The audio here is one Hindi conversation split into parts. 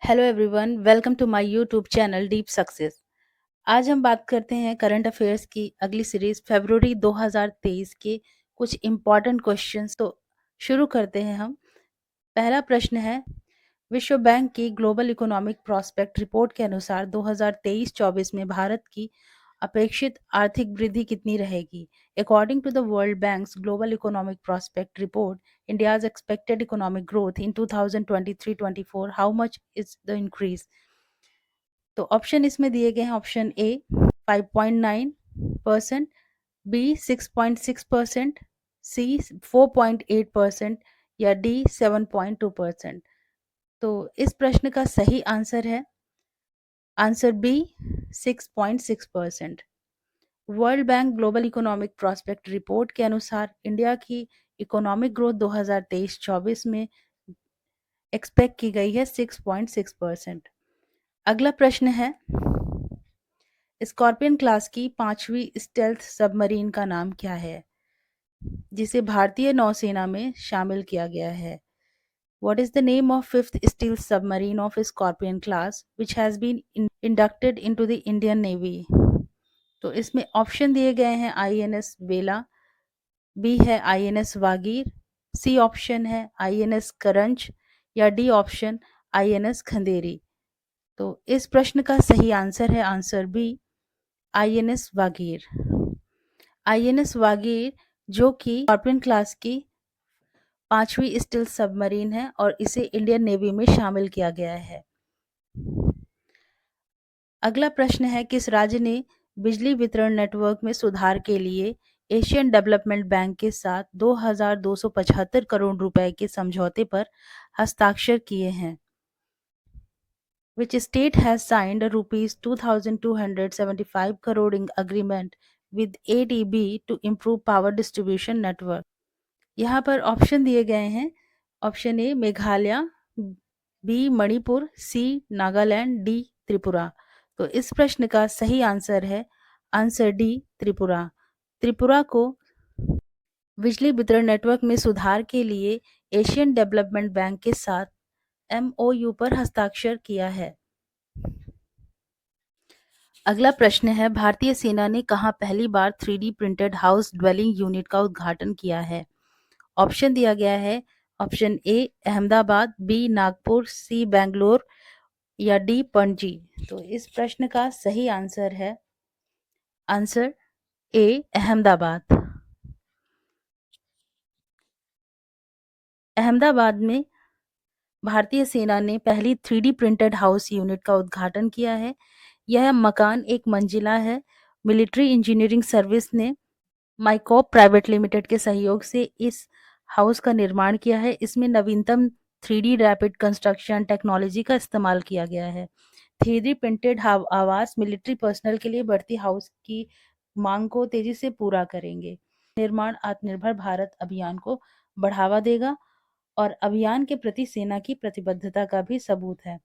Hello everyone, welcome to my YouTube channel deep success. आज हम बात करते हैं करंट अफेयर्स की अगली सीरीज फरवरी 2023 के कुछ इम्पॉर्टेंट क्वेश्चंस। तो शुरू करते हैं हम। पहला प्रश्न है, विश्व बैंक की ग्लोबल इकोनॉमिक प्रॉस्पेक्ट रिपोर्ट के अनुसार 2023-24 में भारत की अपेक्षित आर्थिक वृद्धि कितनी रहेगी? According to the world bank's global economic prospect report, India's expected economic growth in 2023-24, how much is the increase? तो ऑप्शन इसमें दिए गए हैं। ऑप्शन ए 5.9%, बी 6.6%, सी 4.8% या डी 7.2%। तो इस प्रश्न का सही आंसर है answer B 6.6%। World bank global economic prospect report के अनुसार इंडिया की इकोनॉमिक ग्रोथ 2023-24 में एक्सपेक्ट की गई है 6.6%। अगला प्रश्न है, स्कॉर्पियन क्लास की 5वीं स्टेल्थ सबमरीन का नाम क्या है, जिसे भारतीय नौसेना में शामिल किया गया है? What is the name of fifth stealth submarine of Scorpion class which has been inducted into the Indian Navy? तो इसमें ऑप्शन दिए गए हैं INS वेला, बी है INS वागीर, सी ऑप्शन है INS करंज या डी ऑप्शन INS खंदेरी। तो इस प्रश्न का सही आंसर है answer B INS Vagir. INS Vagir जो कि स्कॉर्पियन क्लास की 5वीं स्टील्थ सबमरीन है और इसे इंडियन नेवी में शामिल किया गया है। अगला प्रश्न है, किस राज्य ने बिजली वितरण नेटवर्क में सुधार के लिए एशियन डेवलपमेंट बैंक के साथ 2,275 करोड़ रुपए के समझौते पर हस्ताक्षर किए हैं? Which state has signed a rupees 2,275 crore agreement with ADB to improve power distribution network? यहाँ पर ऑप्शन दिए गए हैं। Option A Meghalaya, B Manipur, C Nagaland, D Tripura. तो इस प्रश्न का सही आंसर है आंसर डी त्रिपुरा। त्रिपुरा को बिजली वितरण नेटवर्क में सुधार के लिए एशियन डेवलपमेंट बैंक के साथ MOU पर हस्ताक्षर किया है। अगला प्रश्न है, भारतीय सेना ने कहां पहली बार 3D printed house dwelling unit का उद्घाटन किया है? ऑप्शन दिया गया है। Option A Ahmedabad, B Nagpur, C Bangalore या डी पणजी। तो इस प्रश्न का सही आंसर है आंसर ए अहमदाबाद। अहमदाबाद में भारतीय सेना ने पहली 3D प्रिंटेड हाउस यूनिट का उद्घाटन किया है। यह मकान एक मंजिला है। मिलिट्री इंजीनियरिंग सर्विस ने माइकॉप प्राइवेट लिमिटेड के सहयोग से इस हाउस का निर्माण किया है। इसमें नवीनतम 3D रैपिड कंस्ट्रक्शन टेक्नोलॉजी का इस्तेमाल किया गया है। 3D प्रिंटेड आवास मिलिट्री पर्सनल के लिए बढ़ती हाउस की मांग को तेजी से पूरा करेंगे। निर्माण आत्मनिर्भर भारत अभियान को बढ़ावा देगा और अभियान के प्रति सेना की प्रतिबद्धता का भी सबूत है।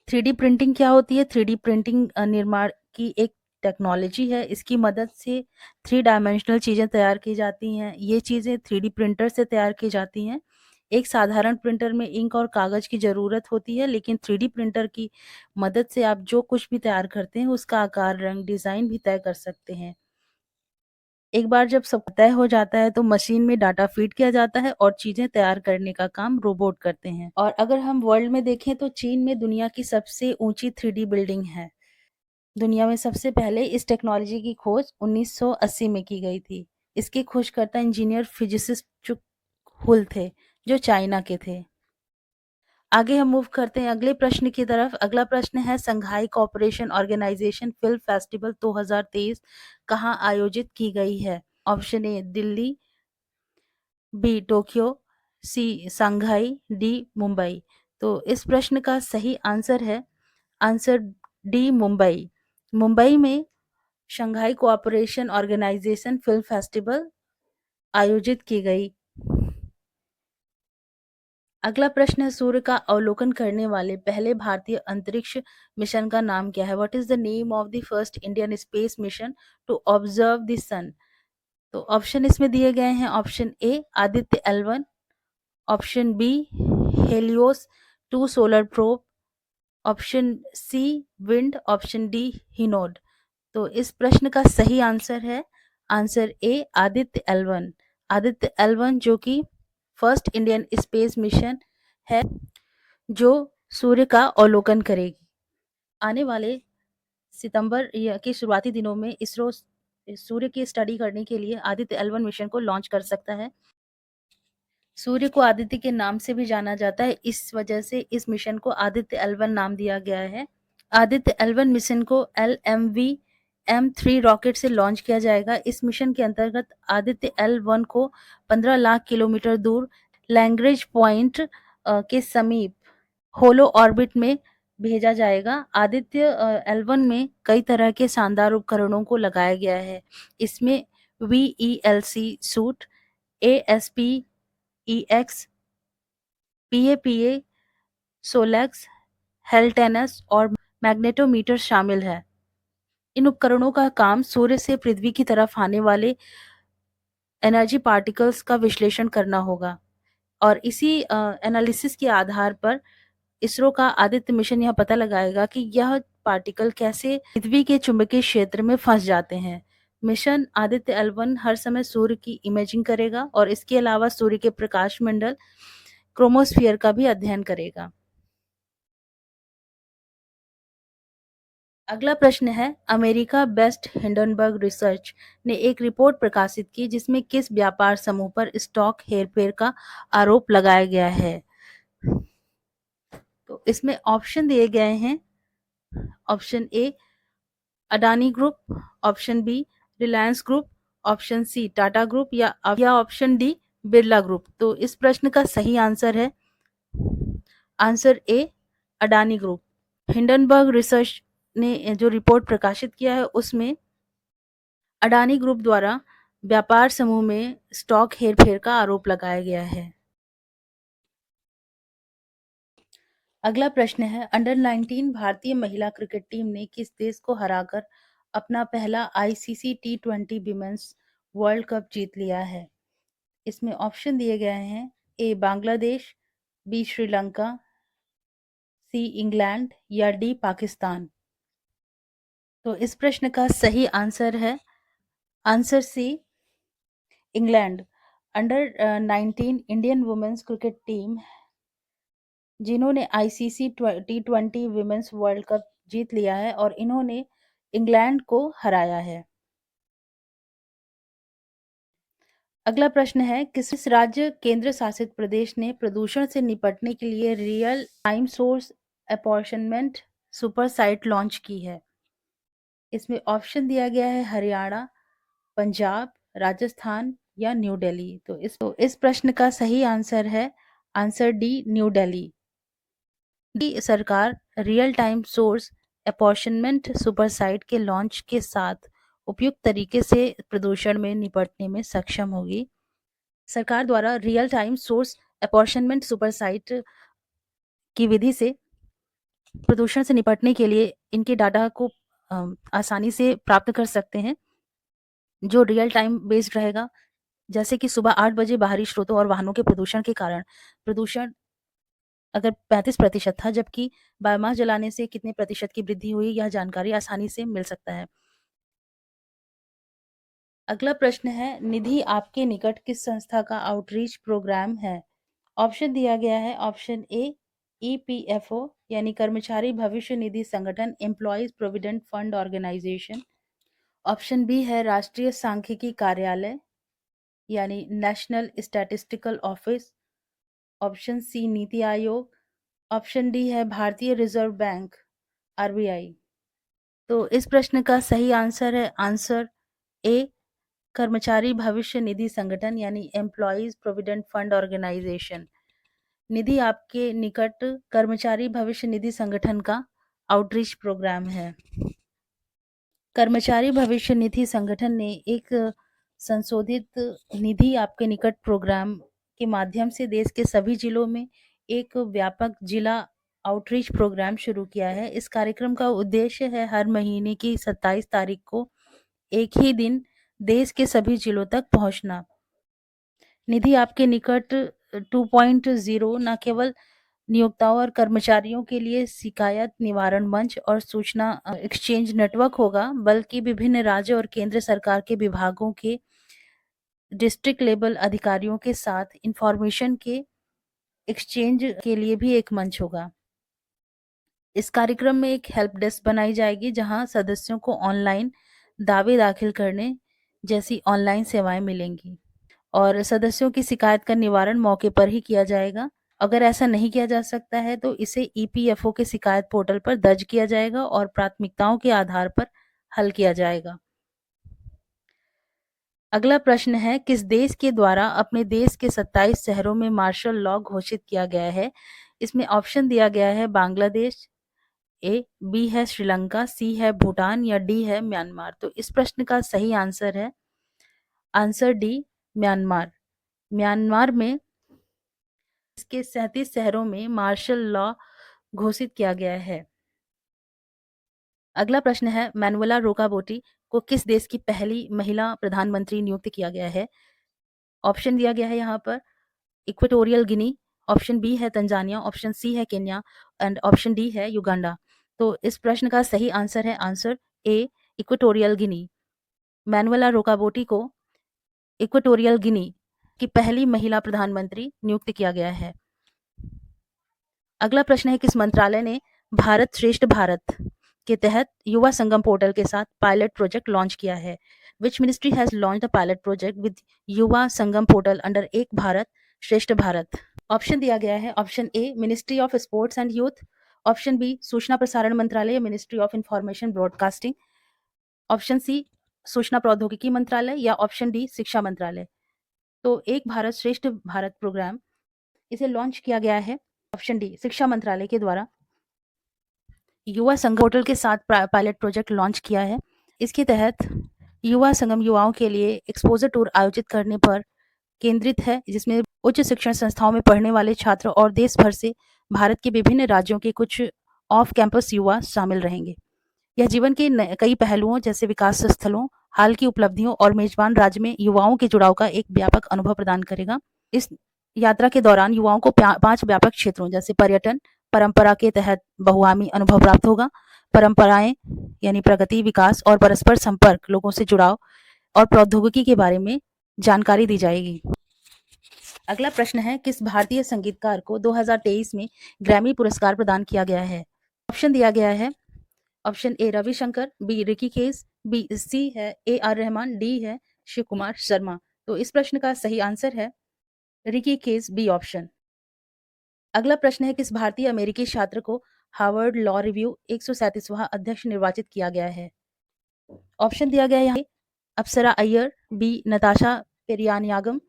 3D प्रिंटिंग क्या होती है? 3D प्रिंटिंग निर्माण की एक टेक्नोलॉजी है। इसकी मदद से 3 डायमेंशनल चीज़ें तैयार की जाती हैं। ये चीज़ें 3D प्रिंटर से तैयार की जाती हैं। एक साधारण प्रिंटर में इंक और कागज़ की ज़रूरत होती है, लेकिन 3D प्रिंटर की मदद से आप जो कुछ भी तैयार करते हैं, उसका आकार, रंग, डिज़ाइन भी तय कर सकते हैं। एक बार जब सब तय हो जाता है तो मशीन में डाटा फीड किया जाता है और चीजें तैयार करने का काम रोबोट करते हैं। और अगर हम वर्ल्ड में देखें तो चीन में दुनिया की सबसे ऊंची 3D बिल्डिंग है। दुनिया में सबसे पहले इस टेक्नोलॉजी की खोज 1980 में की गई थी। इसके खोजकर्ता इंजीनियर फिजिसिस्ट चुक हुल थे, जो चाइना के थे। आगे हम मूव करते हैं अगले प्रश्न की तरफ। अगला प्रश्न है, Shanghai cooperation organisation film festival 2023 कहाँ आयोजित की गई है? Option A Delhi, B Tokyo, C Shanghai, D Mumbai. तो इस प्रश्न का सही आंसर है आंसर डी मुंबई। मुंबई में Shanghai cooperation organisation film festival आयोजित की गई। अगला प्रश्न है, सूर्य का अवलोकन करने वाले पहले भारतीय अंतरिक्ष मिशन का नाम क्या है? What is the name of the first Indian space mission to observe the sun? तो ऑप्शन इसमें दिए गए हैं। Option A Aditya L1, option B Helios 2 solar probe, option C Wind, option D Hinode. तो इस प्रश्न का सही आंसर है आंसर ए आदित्य L1। आदित्य L1 जो कि फर्स्ट इंडियन स्पेस मिशन है जो सूर्य का अवलोकन करेगी। आने वाले सितंबर के शुरुआती दिनों में इसरो सूर्य की स्टडी करने के लिए आदित्य L1 मिशन को लॉन्च कर सकता है। सूर्य को आदित्य के नाम से भी जाना जाता है, इस वजह से इस मिशन को आदित्य L1 नाम दिया गया है। आदित्य L1 मिशन को LMV M3 रॉकेट से लॉन्च किया जाएगा। इस मिशन के अंतर्गत आदित्य L1 को 15 लाख किलोमीटर दूर लैग्रेंज पॉइंट के समीप होलो ऑर्बिट में भेजा जाएगा। आदित्य L1 में कई तरह के शानदार उपकरणों को लगाया गया है। इसमें VELC SUIT, ASPEX, PAPA, SoLEXS, हेल्टेनस और मैग्नेटोमीटर शामिल है। इन उपकरणों का काम सूर्य से पृथ्वी की तरफ आने वाले एनर्जी पार्टिकल्स का विश्लेषण करना होगा और इसी एनालिसिस के आधार पर इसरो का आदित्य मिशन यह पता लगाएगा कि यह पार्टिकल कैसे पृथ्वी के चुंबकीय क्षेत्र में फंस जाते हैं। मिशन आदित्य L1 हर समय सूर्य की इमेजिंग करेगा और इसके अलावा सूर्य के प्रकाश मंडल क्रोमोस्फियर का भी अध्ययन करेगा। अगला प्रश्न है, अमेरिका बेस्ट हिंडनबर्ग रिसर्च ने एक रिपोर्ट प्रकाशित की जिसमें किस व्यापार समूह पर स्टॉक हेरफेर का आरोप लगाया गया है। तो इसमें ऑप्शन दिए गए हैं, option A Adani group, option B Reliance group, option C Tata group या ऑप्शन डी बिरला ग्रुप। तो इस प्रश्न का सही आंसर है answer A Adani group. Hindenburg research ने जो रिपोर्ट प्रकाशित किया है उसमें अडानी ग्रुप द्वारा व्यापार समूह में स्टॉक हेरफेर का आरोप लगाया गया है। अगला प्रश्न है, अंडर 19 भारतीय महिला क्रिकेट टीम ने किस देश को हराकर अपना पहला ICC T20 women's world cup जीत लिया है। इसमें ऑप्शन दिए गए हैं, A Bangladesh, B Sri Lanka, C England या डी पाकिस्तान। तो इस प्रश्न का सही आंसर है answer C England. Under 19 Indian women's cricket team जिन्होंने ICC T20 women's world cup जीत लिया है और इन्होंने इंग्लैंड को हराया है। अगला प्रश्न है, किस राज्य केंद्र शासित प्रदेश ने प्रदूषण से निपटने के लिए real time source apportionment super site launch की है। इसमें ऑप्शन दिया गया है हरियाणा, पंजाब, राजस्थान या न्यू दिल्ली। तो इस प्रश्न का सही आंसर है आंसर डी न्यू दिल्ली। सरकार real time source apportionment super site के लॉन्च के साथ उपयुक्त तरीके से प्रदूषण में निपटने में सक्षम होगी। सरकार द्वारा real time source apportionment super site की विधि से प्रदूषण से निपटने के लिए इनके डाटा को आसानी से प्राप्त कर सकते हैं जो रियल टाइम बेस्ड रहेगा। जैसे कि सुबह 8 बजे बाहरी स्रोतों और वाहनों के प्रदूषण के कारण प्रदूषण अगर 35% था, जबकि बायोमास जलाने से कितने प्रतिशत की वृद्धि हुई, यह जानकारी आसानी से मिल सकता है। अगला प्रश्न है, निधि आपके निकट किस संस्था का आउटरीच प्रोग्राम है। ऑप्शन दिया गया है, ऑप्शन ए EPFO यानी कर्मचारी भविष्य निधि संगठन, employees provident fund organisation. Option B है राष्ट्रीय सांख्यिकी कार्यालय यानी national statistical office. Option C NITI Aayog. Option D है भारतीय रिजर्व बैंक RBI। तो इस प्रश्न का सही आंसर है आंसर ए कर्मचारी भविष्य निधि संगठन यानी एम्प्लॉयज प्रोविडेंट फंड ऑर्गेनाइजेशन। निधि आपके निकट कर्मचारी भविष्य निधि संगठन का आउटरीच प्रोग्राम है। कर्मचारी भविष्य निधि संगठन ने एक संशोधित निधि आपके निकट प्रोग्राम के माध्यम से देश के सभी जिलों में एक व्यापक जिला आउटरीच प्रोग्राम शुरू किया है। इस कार्यक्रम का उद्देश्य है हर महीने की 27 तारीख को एक ही दिन देश के सभी जिलों तक पहुंचना। निधि आपके निकट 2.0 न केवल नियोक्ताओं और कर्मचारियों के लिए शिकायत निवारण मंच और सूचना एक्सचेंज नेटवर्क होगा, बल्कि विभिन्न राज्य और केंद्र सरकार के विभागों के डिस्ट्रिक्ट लेवल अधिकारियों के साथ इंफॉर्मेशन के एक्सचेंज के लिए भी एक मंच होगा। इस कार्यक्रम में एक हेल्प डेस्क बनाई जाएगी, जहां सदस्यों को ऑनलाइन दावे दाखिल करने जैसी ऑनलाइन सेवाएं मिलेंगी और सदस्यों की शिकायत का निवारण मौके पर ही किया जाएगा। अगर ऐसा नहीं किया जा सकता है तो इसे ईपीएफओ के शिकायत पोर्टल पर दर्ज किया जाएगा और प्राथमिकताओं के आधार पर हल किया जाएगा। अगला प्रश्न है, किस देश के द्वारा अपने देश के 27 शहरों में मार्शल लॉ घोषित किया गया है? इसमें ऑप्शन दिया गया है बांग्लादेश, ए, बी है श्रीलंका, सी है भूटान या डी है म्यांमार। तो इस प्रश्न का सही आंसर है आंसर डी, म्यांमार। म्यांमार में इसके 37 शहरों में मार्शल लॉ घोषित किया गया है। अगला प्रश्न है, मैनुएला रोकाबोटी को किस देश की पहली महिला प्रधानमंत्री नियुक्त किया गया है? ऑप्शन दिया गया है यहाँ पर इक्वेटोरियल गिनी, ऑप्शन बी है तंजानिया, ऑप्शन सी है केन्या एंड ऑप्शन डी है युगांडा। तो इस प्रश्न का सही आंसर है answer A, Equatorial Guinea. Manuela Roka Botey को इक्वेटोरियल गिनी की पहली महिला प्रधानमंत्री नियुक्त किया गया है। अगला प्रश्न है, किस मंत्रालय ने भारत श्रेष्ठ भारत के तहत युवा संगम पोर्टल के साथ पायलट प्रोजेक्ट लॉन्च किया है? Which ministry has launch the pilot project with Yuva Sangam portal under एक भारत श्रेष्ठ भारत? ऑप्शन दिया गया है option A, ministry of sports and youth, option B, सूचना प्रसारण मंत्रालय या ministry of information broadcasting, option C, सूचना प्रौद्योगिकी मंत्रालय या ऑप्शन डी, शिक्षा मंत्रालय। तो एक भारत श्रेष्ठ भारत प्रोग्राम इसे लॉन्च किया गया है ऑप्शन डी, शिक्षा मंत्रालय के द्वारा युवा संगम पोर्टल के साथ पायलट प्रोजेक्ट लॉन्च किया है। इसके तहत युवा संगम युवाओं के लिए एक्सपोजर टूर आयोजित करने पर केंद्रित है, जिसमें उच्च शिक्षण संस्थाओं में पढ़ने वाले छात्र और देश भर से भारत के विभिन्न राज्यों के कुछ ऑफ कैंपस युवा शामिल रहेंगे। यह जीवन के कई पहलुओं जैसे विकास स्थलों, हाल की उपलब्धियों और मेजबान राज्य में युवाओं के जुड़ाव का एक व्यापक अनुभव प्रदान करेगा। इस यात्रा के दौरान युवाओं को 5 व्यापक क्षेत्रों जैसे पर्यटन, परंपरा के तहत बहुआयामी अनुभव प्राप्त होगा। परंपराएं यानी प्रगति, विकास और परस्पर संपर्क, लोगों से जुड़ाव और प्रौद्योगिकी के बारे में जानकारी दी जाएगी। अगला प्रश्न है, किस भारतीय संगीतकार को 2023 में ग्रैमी पुरस्कार प्रदान किया गया है? ऑप्शन दिया गया है option A, Ravi Shankar, B, Ricky Kej, B, C है ए आर रहमान, डी है शिव कुमार शर्मा। तो इस प्रश्न का सही आंसर है रिकी केस, बी ऑप्शन। अगला प्रश्न है, किस भारतीय अमेरिकी छात्र को हार्वर्ड लॉ रिव्यू 137वां अध्यक्ष निर्वाचित किया गया है? ऑप्शन दिया गया है यहाँ अप्सरा अय्यर, बी, नताशा पेरियानियागम,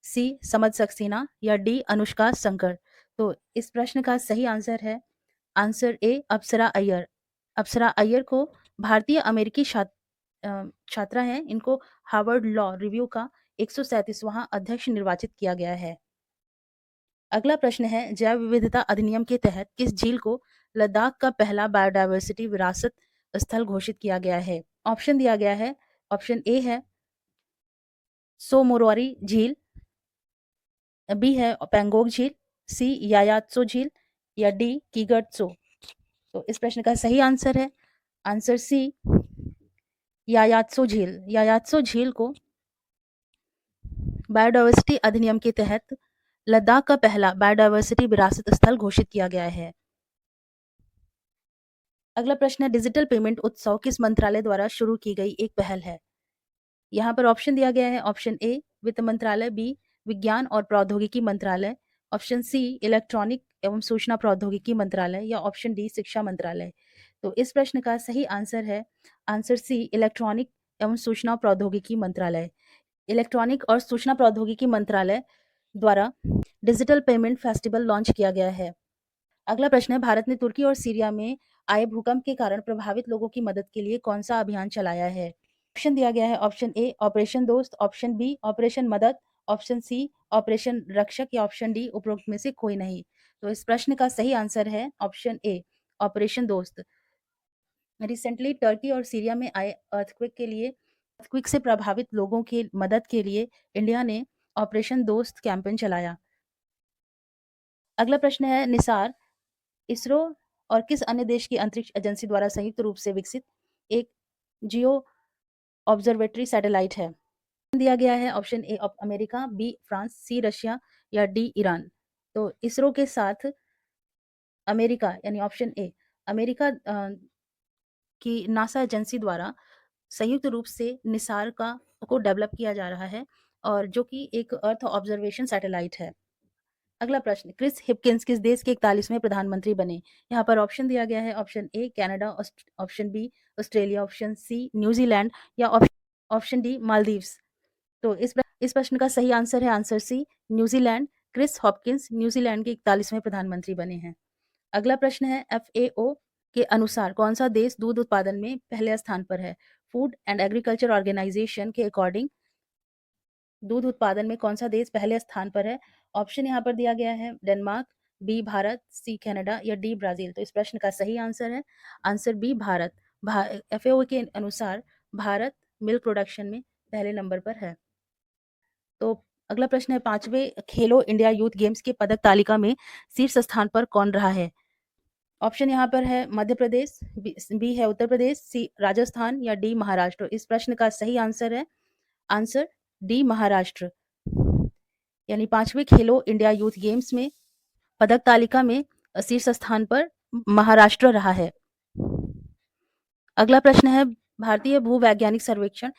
सी, समद सक्सेना या डी, अनुष्का शंकर। तो इस प्रश्न का सही आंसर है आंसर ए, अप्सरा अय्यर। अप्सरा अय्यर को भारतीय अमेरिकी छात्रा हैं, इनको हार्वर्ड लॉ रिव्यू का 137वां अध्यक्ष निर्वाचित किया गया है। अगला प्रश्न है, जैव विविधता अधिनियम के तहत किस झील को लद्दाख का पहला बायोडायवर्सिटी विरासत स्थल घोषित किया गया है? ऑप्शन दिया गया है ऑप्शन ए है सोमोरवारी झील, बी है पेंगोंग झील, सी, यायात्सो झील या डी, कीगटसो। तो इस प्रश्न का सही आंसर है आंसर सी, यायात्सो झील। यायात्सो झील को बायोडायवर्सिटी अधिनियम के तहत लद्दाख का पहला बायोडायवर्सिटी विरासत स्थल घोषित किया गया है। अगला प्रश्न है, डिजिटल पेमेंट उत्सव किस मंत्रालय द्वारा शुरू की गई एक पहल है? यहाँ पर ऑप्शन दिया गया है ऑप्शन ए, वित्त मंत्रालय, बी, विज्ञान और प्रौद्योगिकी मंत्रालय, ऑप्शन सी, इलेक्ट्रॉनिक एवं सूचना प्रौद्योगिकी मंत्रालय या ऑप्शन डी, शिक्षा मंत्रालय। तो इस प्रश्न का सही आंसर है आंसर सी, इलेक्ट्रॉनिक एवं सूचना प्रौद्योगिकी मंत्रालय। इलेक्ट्रॉनिक और सूचना प्रौद्योगिकी मंत्रालय द्वारा डिजिटल पेमेंट फेस्टिवल लॉन्च किया गया है। अगला प्रश्न है, भारत ने तुर्की और सीरिया में आए भूकंप के कारण प्रभावित लोगों की मदद के लिए कौन सा अभियान चलाया है? ऑप्शन दिया गया है ऑप्शन ए, ऑपरेशन दोस्त, ऑप्शन बी, ऑपरेशन मदद, ऑप्शन सी, ऑपरेशन रक्षक या ऑप्शन डी, उपरोक्त में से कोई नहीं। तो इस प्रश्न का सही आंसर है ऑप्शन ए, ऑपरेशन दोस्त। रिसेंटली टर्की और सीरिया में आए अर्थक्वेक से प्रभावित लोगों की मदद के लिए इंडिया ने ऑपरेशन दोस्त कैंपेन चलाया। अगला प्रश्न है निसार इसरो और किस अन्य देश की अंतरिक्ष एजेंसी द्वारा संयुक्त रूप से विकसित एक जियो ऑब्जर्वेटरी सैटेलाइट है? दिया गया है option A America, B France, C Russia या डी ईरान। तो इसरो के साथ अमेरिका यानी ऑप्शन ए अमेरिका की नासा एजेंसी द्वारा संयुक्त रूप से निसार का को डेवलप किया जा रहा है और जो कि एक अर्थ ऑब्जर्वेशन सैटेलाइट है। अगला प्रश्न, क्रिस हिपकिंस किस देश के 41वें प्रधानमंत्री बने? यहाँ पर ऑप्शन दिया गया है option A Canada, option B Australia, option C New Zealand या ऑप्शन डी मालदीव्स। तो इस प्रश्न का सही आंसर है answer C New Zealand. Chris Hopkins New Zealand के 41वें प्रधानमंत्री बने हैं। अगला प्रश्न है एफएओ के अनुसार कौन सा देश दूध उत्पादन में पहले स्थान पर है? फूड एंड एग्रीकल्चर ऑर्गेनाइजेशन के अकॉर्डिंग दूध उत्पादन में कौन सा देश पहले स्थान पर है? ऑप्शन यहाँ पर दिया गया है Denmark, B Bharat, C Canada या डी ब्राजील। तो इस प्रश्न का सही आंसर है आंसर बी भारत। एफएओ के अनुसार भारत मिल्क प्रोडक्शन में पहले नंबर पर है। तो अगला प्रश्न है 5वें खेलो इंडिया यूथ गेम्स के पदक तालिका में शीर्ष स्थान पर कौन रहा है? ऑप्शन यहाँ पर है मध्य प्रदेश, बी है उत्तर प्रदेश, सी राजस्थान या डी महाराष्ट्र। इस प्रश्न का सही आंसर है आंसर डी महाराष्ट्र। यानी 5वें खेलो इंडिया यूथ गेम्स में पदक तालिका में शीर्ष स्थान पर महाराष्ट्र रहा है। अगला प्रश्न है भारतीय भूवैज्ञानिक सर्वेक्षण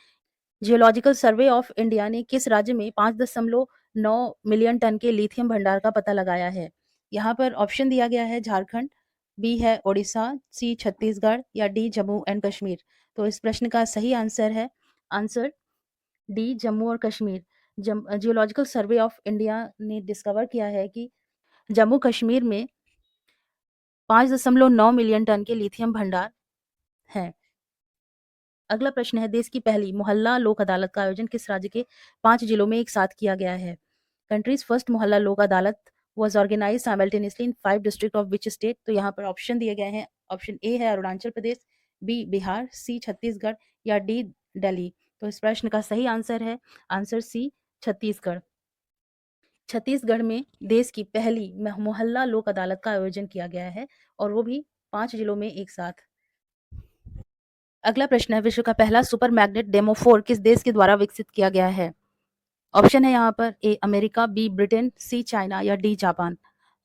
जियोलॉजिकल सर्वे ऑफ इंडिया ने किस राज्य में 5.9 मिलियन टन के लिथियम भंडार का पता लगाया है? यहाँ पर ऑप्शन दिया गया है झारखंड, बी है ओडिशा, सी छत्तीसगढ़ या डी जम्मू एंड कश्मीर। तो इस प्रश्न का सही आंसर है आंसर डी जम्मू और Kashmir. Geological survey of India ने डिस्कवर किया है कि जम्मू कश्मीर में 5.9 मिलियन टन के लिथियम भंडार हैं। अगला प्रश्न है देश की पहली मोहल्ला लोक अदालत का आयोजन किस राज्य के 5 जिलों में एक साथ किया गया है? कंट्रीज फर्स्ट मोहल्ला लोक अदालत was organized simultaneously in 5 district of which state? तो यहाँ पर ऑप्शन दिए गए हैं ऑप्शन ए है अरुणाचल प्रदेश, बी बिहार, सी छत्तीसगढ़ या डी दिल्ली। तो इस प्रश्न का सही आंसर है आंसर सी छत्तीसगढ़। छत्तीसगढ़ में देश की पहली मोहल्ला लोक अदालत का आयोजन किया गया है और वो भी 5 जिलों में एक साथ। अगला प्रश्न है विश्व का पहला सुपर मैग्नेट डेमोफोर किस देश के द्वारा विकसित किया गया है? ऑप्शन है यहाँ पर A America, B Britain, C China या डी जापान।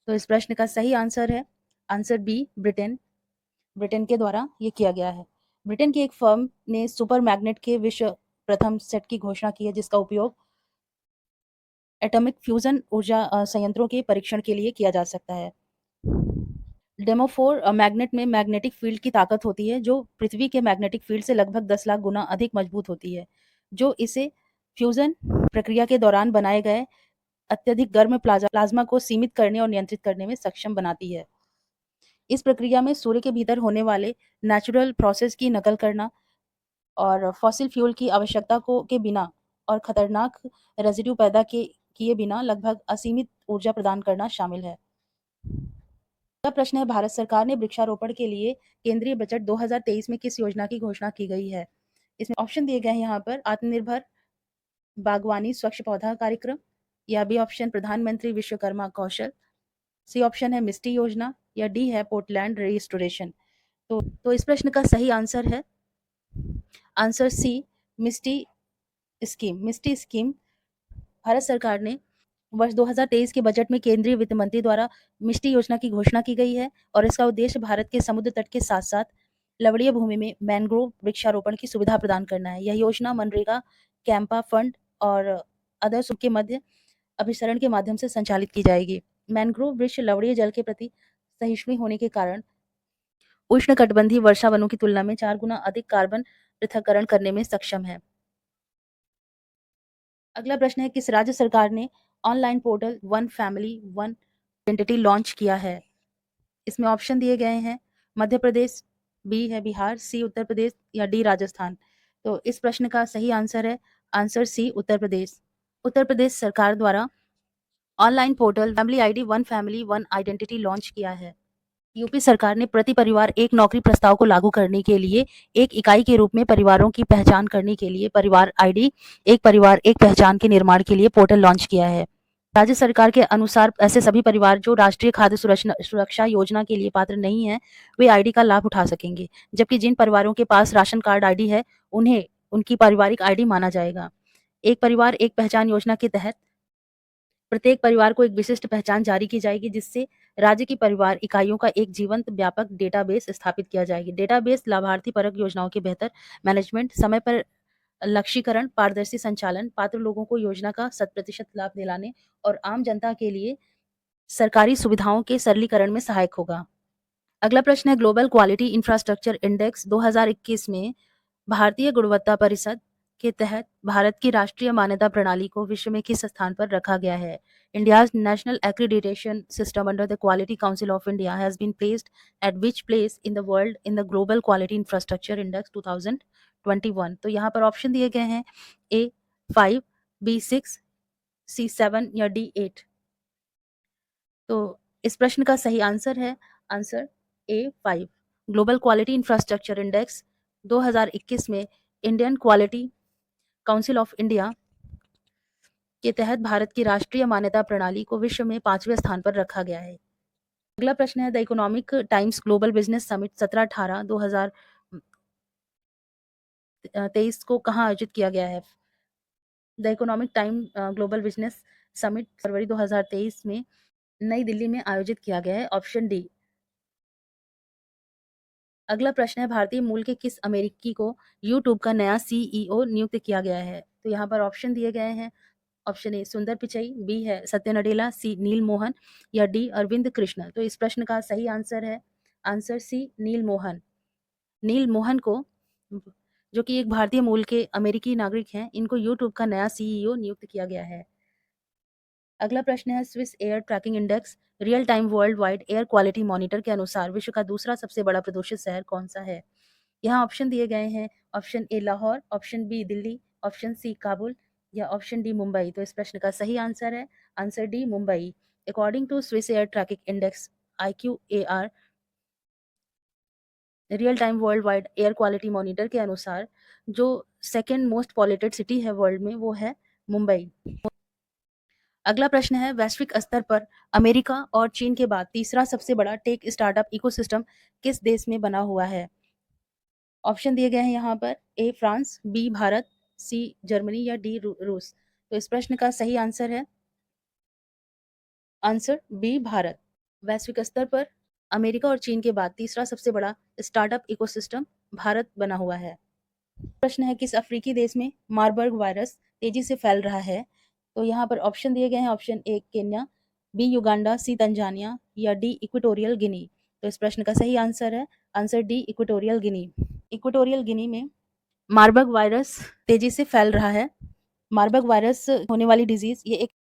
तो इस प्रश्न का सही आंसर है आंसर बी ब्रिटेन। ब्रिटेन के द्वारा ये किया गया है। ब्रिटेन की एक फर्म ने सुपर मैग्नेट के विश्व प्रथम सेट की घोषणा की है जिसका उपयोग एटॉमिक फ्यूजन ऊर्जा संयंत्रों के परीक्षण के लिए किया जा सकता है। डेमोफोर मैग्नेट में मैग्नेटिक फील्ड की ताकत होती है जो पृथ्वी के मैग्नेटिक फील्ड से लगभग 10 लाख गुना अधिक मजबूत होती है जो इसे फ्यूजन प्रक्रिया के दौरान बनाए गए अत्यधिक गर्म प्लाज्मा को सीमित करने और नियंत्रित करने में सक्षम बनाती है। इस प्रक्रिया में सूर्य के भीतर होने वाले नेचुरल प्रोसेस की नकल करना और फॉसिल फ्यूल की आवश्यकता को के बिना और खतरनाक रेजिड्यू पैदा किए बिना लगभग असीमित ऊर्जा प्रदान करना शामिल है। अगला प्रश्न है भारत सरकार ने वृक्षारोपण के लिए केंद्रीय बजट 2023 में किस योजना की घोषणा की गई है? इसमें ऑप्शन दिए गए हैं यहाँ पर आत्मनिर्भर बागवानी स्वच्छ पौधा कार्यक्रम या बी ऑप्शन प्रधानमंत्री विश्वकर्मा कौशल, सी ऑप्शन है मिस्टी योजना या डी है पोर्टलैंड रिस्टोरेशन। तो इस प्रश्न का सही आंसर है आंसर सी मिस्टी स्कीम। मिस्टी स्कीम भारत सरकार ने वर्ष 2023 के बजट में केंद्रीय वित्त मंत्री द्वारा मिष्टी योजना की घोषणा की गई है और इसका उद्देश्य भारत के समुद्र तट के साथ साथ लवणीय भूमि में मैंग्रोव वृक्षारोपण की सुविधा प्रदान करना है। यह योजना मनरेगा, कैंपा फंड और अदर्स के मध्य अभिसरण के माध्यम से संचालित की जाएगी। मैंग्रोव वृक्ष लवणीय जल के प्रति सहिष्णु होने के कारण उष्णकटिबंधीय वर्षा वनों की तुलना में 4 गुना अधिक कार्बन पृथक्करण करने में सक्षम है। अगला प्रश्न है किस राज्य सरकार ने online portal one family one identity launch किया है? इसमें ऑप्शन दिए गए हैं मध्य प्रदेश, बी है बिहार, सी उत्तर प्रदेश या डी राजस्थान। तो इस प्रश्न का सही आंसर है आंसर सी उत्तर प्रदेश। उत्तर प्रदेश सरकार द्वारा online portal family ID one family one identity launch किया है। यूपी सरकार ने प्रति परिवार एक नौकरी प्रस्ताव को लागू करने के लिए एक इकाई के रूप में परिवारों की पहचान करने के लिए परिवार आईडी एक परिवार एक पहचान के निर्माण के लिए पोर्टल लॉन्च किया है। राज्य सरकार के अनुसार ऐसे सभी परिवार जो राष्ट्रीय खाद्य सुरक्षा योजना के लिए पात्र नहीं हैं, वे आईडी का लाभ उठा सकेंगे। जबकि जिन परिवारों के पास राशन कार्ड आईडी है, उन्हें उनकी पारिवारिक आईडी माना जाएगा। एक परिवार एक पहचान योजना के तहत प्रत्येक परिवार को एक विशिष्ट पहचान जारी की जाएगी, जिससे राज्य की परिवार इकाइयों का एक जीवंत व्यापक डेटाबेस स्थापित किया जाएगी। डेटाबेस लाभार्थी परक योजनाओं के बेहतर मैनेजमेंट, समय पर लक्ष्यीकरण, पारदर्शी संचालन, पात्र लोगों को योजना का 100% लाभ दिलाने और आम जनता के लिए सरकारी सुविधाओं के सरलीकरण में सहायक होगा। अगला प्रश्न है, ग्लोबल क्वालिटी इंफ्रास्ट्रक्चर इंडेक्स 2021 में भारतीय गुणवत्ता परिषद के तहत भारत की राष्ट्रीय मान्यता प्रणाली को विश्व में किस स्थान पर रखा गया है? India's national accreditation system under the Quality Council of India has been placed at which place in the world in the Global Quality Infrastructure Index 2021? तो यहाँ पर ऑप्शन दिए गए हैं A 5, B 6, C 7 या D 8। तो इस प्रश्न का सही आंसर है answer A 5। Global quality infrastructure index 2021 में Indian quality council of India के तहत भारत की राष्ट्रीय मान्यता प्रणाली को विश्व में 5वें स्थान पर रखा गया है। अगला प्रश्न है, the Economic Times global business summit 17-18 2023 को कहाँ आयोजित किया गया है? The Economic Time global business summit फरवरी 2023 में नई दिल्ली में आयोजित किया गया है। Option D. अगला प्रश्न है, भारतीय मूल के किस अमेरिकी को यूट्यूब का नया सीईओ नियुक्त किया गया है? तो यहाँ पर ऑप्शन दिए गए हैं। ऑप्शन ए सुंदर पिचई, बी है सत्य नडेला, सी नील मोहन या डी अरविंद कृष्ण। तो इस प्रश्न का सही आंसर है आंसर सी नील मोहन। नील मोहन को, जो कि एक भारतीय मूल के अमेरिकी नागरिक हैं, इनको यूट्यूब का नया सीईओ नियुक्त किया गया है। अगला प्रश्न है, Swiss air tracking index real time world wide air quality monitor के अनुसार विश्व का दूसरा सबसे बड़ा प्रदूषित शहर कौन सा है? यहाँ ऑप्शन दिए गए हैं। Option A Lahore, option B Delhi, option C Kabul या ऑप्शन डी मुंबई। तो इस प्रश्न का सही आंसर है answer D Mumbai. According to Swiss air tracking index IQAR real time world wide air quality monitor के अनुसार जो सेकेंड मोस्ट पॉल्यूटेड सिटी है वर्ल्ड में, वो है मुंबई। अगला प्रश्न है, वैश्विक स्तर पर अमेरिका और चीन के बाद तीसरा सबसे बड़ा टेक स्टार्टअप इकोसिस्टम किस देश में बना हुआ है? ऑप्शन दिए गए हैं यहाँ पर। A France, B Bharat, C Germany या डी रूस। तो इस प्रश्न का सही आंसर है आंसर बी भारत। वैश्विक स्तर पर अमेरिका और चीन के बाद तीसरा सबसे बड़ा स्टार्टअप इकोसिस्टम भारत बना हुआ है। प्रश्न है, किस अफ्रीकी देश में मार्बर्ग वायरस तेजी से फैल रहा है? तो यहाँ पर ऑप्शन दिए गए हैं। Option A Kenya, B Uganda, C Tanzania या डी इक्वेटोरियल गिनी। तो इस प्रश्न का सही आंसर है answer D equatorial Guinea. Equatorial Guinea में मार्बर्ग वायरस तेजी से फैल रहा है। मार्बर्ग वायरस होने वाली डिजीज ये एक।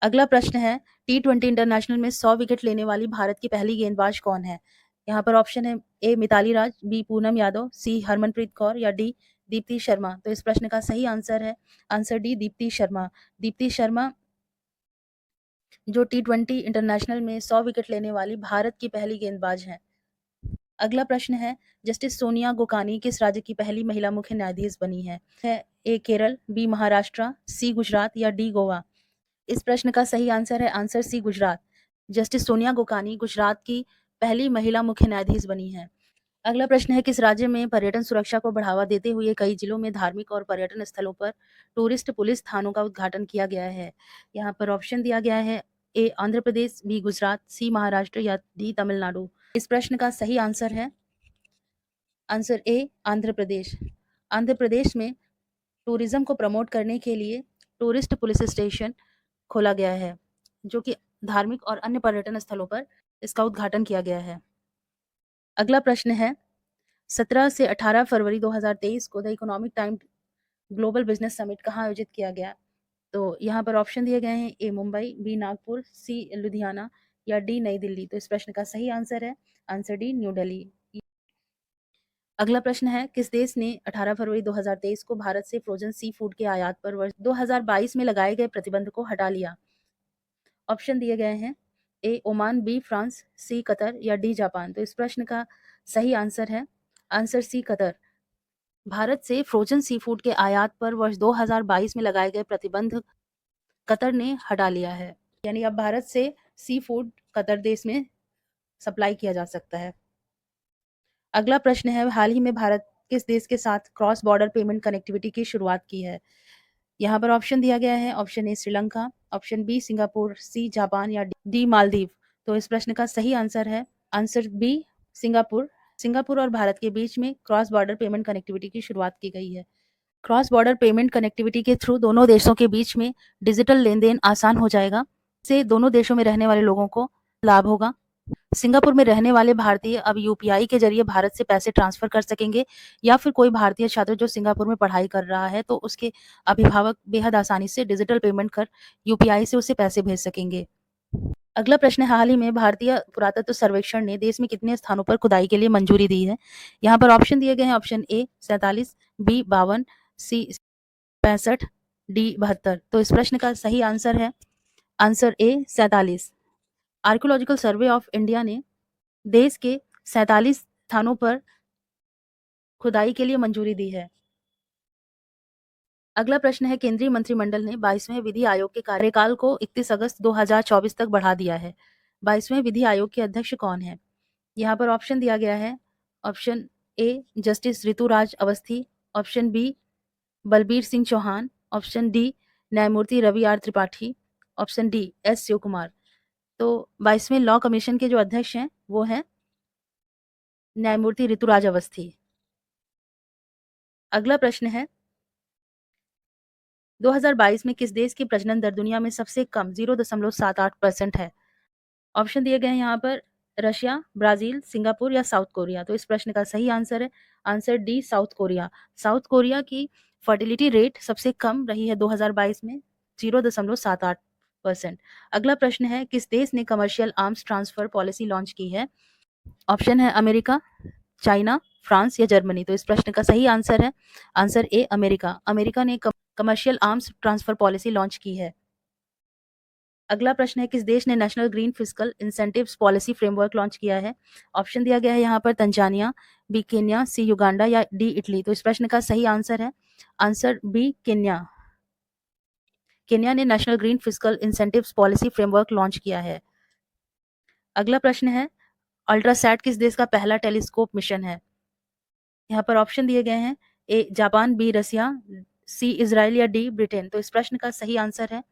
अगला प्रश्न है, T20 इंटरनेशनल में 100 विकेट लेने वाली भारत की पहली गेंदबाज कौन है? यहाँ पर ऑप्शन है। ए मिताली राज, बी पूनम यादव, सी हरमनप्रीत कौर या डी दीप्ति शर्मा। तो इस प्रश्न का सही आंसर है आंसर डी दीप्ति शर्मा। दीप्ति शर्मा जो T20 इंटरनेशनल में 100 विकेट लेने वाली भारत की पहली गेंदबाज हैं। अगला प्रश्न है, जस्टिस सोनिया गोकानी किस राज्य की पहली महिला मुख्य न्यायाधीश बनी है? A Kerala, B Maharashtra, C Gujarat या डी गोवा। इस प्रश्न का सही आंसर है answer C Gujarat. Justice Sonia Gokani Gujarat की पहली महिला मुख्य न्यायाधीश बनी है। अगला प्रश्न है, किस राज्य में पर्यटन सुरक्षा को बढ़ावा देते हुए कई जिलों में धार्मिक और पर्यटन स्थलों पर टूरिस्ट पुलिस थानों का उद्घाटन किया गया है? यहाँ पर ऑप्शन दिया गया है। ए आंध्र प्रदेश, बी गुजरात, सी महाराष्ट्र या डी तमिलनाडु। इस प्रश्न का सही आंसर है आंसर ए आंध्र प्रदेश। आंध्र प्रदेश में टूरिज्म को प्रमोट करने के लिए टूरिस्ट पुलिस स्टेशन खोला गया है, जो कि धार्मिक और अन्य पर्यटन स्थलों पर इसका उद्घाटन किया गया है। अगला प्रश्न है, 17 से 18 फरवरी 2023 को the Economic Time global business summit कहाँ आयोजित किया गया? तो यहाँ पर ऑप्शन दिए गए हैं। ए मुंबई, बी नागपुर, सी लुधियाना या डी नई दिल्ली। तो इस प्रश्न का सही आंसर है आंसर डी न्यू दिल्ली। अगला प्रश्न है, किस देश ने 18 फरवरी 2023 को भारत से फ्रोजन सी फूड के आयात पर वर्ष 2022 में लगाए गए प्रतिबंध को हटा लिया? ऑप्शन दिए गए हैं। ए ओमान, बी फ्रांस, सी कतर या डी जापान। तो इस प्रश्न का सही आंसर है आंसर सी कतर। भारत से फ्रोजन सी फूड के आयात पर वर्ष 2022 में लगाए गए प्रतिबंध कतर ने हटा लिया है, यानी अब भारत से सी फूड कतर देश में सप्लाई किया जा सकता है। अगला प्रश्न है, हाल ही में भारत किस देश के साथ क्रॉस बॉर्डर पेमेंट कनेक्टिविटी की शुरुआत की है? यहाँ पर ऑप्शन दिया गया है, option A Sri Lanka, option B Singapore, C Japan या डी मालदीव। तो इस प्रश्न का सही आंसर है आंसर बी सिंगापुर। सिंगापुर और भारत के बीच में क्रॉस बॉर्डर पेमेंट कनेक्टिविटी की शुरुआत की गई है। क्रॉस बॉर्डर पेमेंट कनेक्टिविटी के थ्रू दोनों देशों के बीच में डिजिटल लेन-देन आसान हो जाएगा। इससे दोनों देशों में रहने वाले लोगों को लाभ होगा। सिंगापुर में रहने वाले भारतीय अब यूपीआई के जरिए भारत से पैसे ट्रांसफर कर सकेंगे, या फिर कोई भारतीय छात्र जो सिंगापुर में पढ़ाई कर रहा है तो उसके अभिभावक बेहद आसानी से डिजिटल पेमेंट कर यूपीआई से उसे पैसे भेज सकेंगे। अगला प्रश्न है, हाल ही में भारतीय पुरातत्व सर्वेक्षण ने देश में कितने स्थानों पर खुदाई के लिए मंजूरी दी है? यहाँ पर ऑप्शन दिए गए हैं, option A 47, B 52, C 65, D 72। तो इस प्रश्न का सही आंसर है answer A 47। Archaeological survey of India ने देश के 47 स्थानों पर खुदाई के लिए मंजूरी दी है। अगला प्रश्न है, केंद्रीय मंत्रिमंडल ने 22वें विधि आयोग के कार्यकाल को 31 अगस्त 2024 तक बढ़ा दिया है। 22वें विधि आयोग के अध्यक्ष कौन है? यहाँ पर ऑप्शन दिया गया है, option A justice Rituraj Awasthi, option B Balbir Singh Chauhan, option D न्यायमूर्ति Ravi R Tripathi, option D S Shiv Kumar. तो 22वें लॉ कमीशन के जो अध्यक्ष हैं वो हैं न्यायमूर्ति ऋतुराज अवस्थी। अगला प्रश्न है, 2022 में किस देश की प्रजनन दर दुनिया में सबसे कम 0.78% है? ऑप्शन दिए गए हैं यहाँ पर, रशिया, ब्राजील, सिंगापुर या साउथ कोरिया। तो इस प्रश्न का सही आंसर है answer D south Korea. South Korea की फर्टिलिटी रेट सबसे कम रही है 2022 में 0.78%। अगला प्रश्न है, किस देश ने commercial arms transfer policy launch की है? ऑप्शन है अमेरिका, चाइना, फ्रांस या जर्मनी। तो इस प्रश्न का सही आंसर है आंसर ए अमेरिका। अमेरिका ने commercial arms transfer policy launch की है। अगला प्रश्न है, किस देश ने national green fiscal incentives policy framework launch किया है? ऑप्शन दिया गया है यहाँ पर, तंजानिया, बी केन्या, सी युगांडा या डी इटली। तो इस प्रश्न का सही आंसर है आंसर बी केन्या। केन्या ने national green fiscal incentives policy framework launch किया है। अगला प्रश्न है, अल्ट्रासैट किस देश का पहला टेलीस्कोप मिशन है? यहाँ पर ऑप्शन दिए गए हैं, A Japan, B Russia, C Israel या डी ब्रिटेन। तो इस प्रश्न का सही आंसर है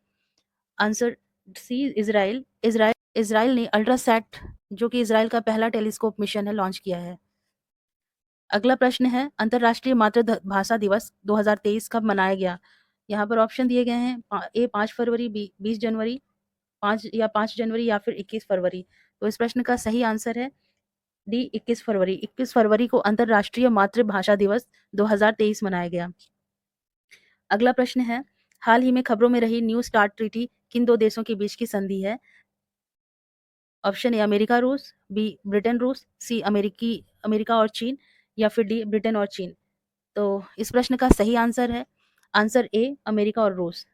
आंसर सी इजराइल। इजराइल ने अल्ट्रासैट, जो कि इजराइल का पहला टेलीस्कोप मिशन है, लॉन्च किया है। अगला प्रश्न है, अंतर्राष्ट्रीय मातृभाषा दिवस 2023 कब मनाया गया? यहाँ पर ऑप्शन दिए गए हैं, ए 5 फरवरी, बी 20 जनवरी, 5 जनवरी या फिर 21 फरवरी। तो इस प्रश्न का सही आंसर है डी 21 फरवरी। 21 फरवरी को अंतर्राष्ट्रीय मातृभाषा दिवस 2023 मनाया गया। अगला प्रश्न है, हाल ही में खबरों में रही न्यू स्टार्ट ट्रीटी किन दो देशों के बीच की संधि है? ऑप्शन ए अमेरिका रूस, बी ब्रिटेन रूस, सी अमेरिका और चीन या फिर डी ब्रिटेन और चीन। तो इस प्रश्न का सही आंसर है आंसर ए अमेरिका और रूस।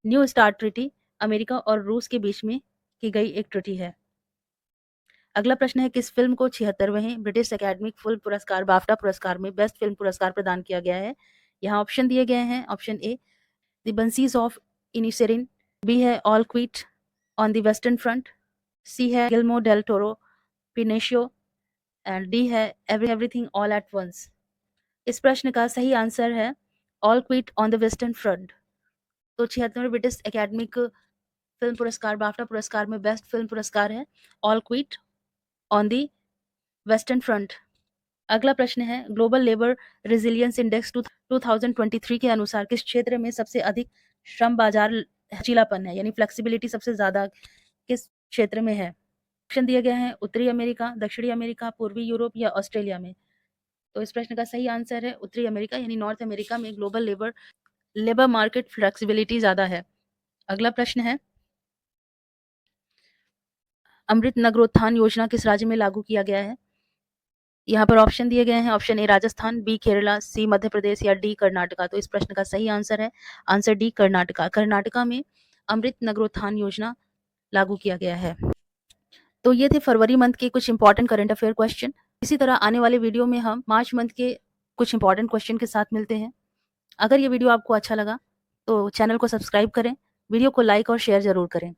न्यू स्टार्ट ट्रीटी अमेरिका और रूस के बीच में की गई एक ट्रीटी है। अगला प्रश्न है, किस फिल्म को 76वें ब्रिटिश एकेडमिक फिल्म पुरस्कार बाफ्टा पुरस्कार में बेस्ट फिल्म पुरस्कार प्रदान किया गया है? यहाँ ऑप्शन दिए गए हैं, option A the banshees of Inisherin, B है all quiet on the western front, C है Guillermo del Toro Pinocchio and D है एवरीथिंग ऑल एट वंस। इस प्रश्न का सही आंसर है all quiet on the western front. तो 76वें ब्रिटिश एकेडमिक फिल्म पुरस्कार बाफ्टा पुरस्कार में बेस्ट फिल्म पुरस्कार है all quiet on the western front. अगला प्रश्न है, ग्लोबल लेबर रेजिलियंस इंडेक्स 2023 के अनुसार किस क्षेत्र में सबसे अधिक श्रम बाजार लचीलापन है, यानी फ्लेक्सिबिलिटी सबसे ज्यादा किस क्षेत्र में है? ऑप्शन दिए गए हैं, उत्तरी अमेरिका, दक्षिणी अमेरिका, पूर्वी यूरोप या ऑस्ट्रेलिया में। तो इस प्रश्न का सही आंसर है उत्तरी अमेरिका, यानी नॉर्थ अमेरिका में ग्लोबल लेबर मार्केट फ्लेक्सिबिलिटी ज्यादा है। अगला प्रश्न है, अमृत नगरोत्थान योजना किस राज्य में लागू किया गया है? यहाँ पर ऑप्शन दिए गए हैं, option A Rajasthan, B Kerala, C Madhya Pradesh या डी कर्नाटका। तो इस प्रश्न का सही आंसर है आंसर डी कर्नाटका। कर्नाटका में अमृत नगरोत्थान योजना लागू किया गया है। तो ये थे फरवरी मंथ के कुछ इंपॉर्टेंट करंट अफेयर क्वेश्चन। इसी तरह आने वाले वीडियो में हम मार्च मंथ के कुछ इंपॉर्टेंट क्वेश्चन के साथ मिलते हैं। अगर ये वीडियो आपको अच्छा लगा तो चैनल को सब्सक्राइब करें, वीडियो को लाइक और शेयर ज़रूर करें।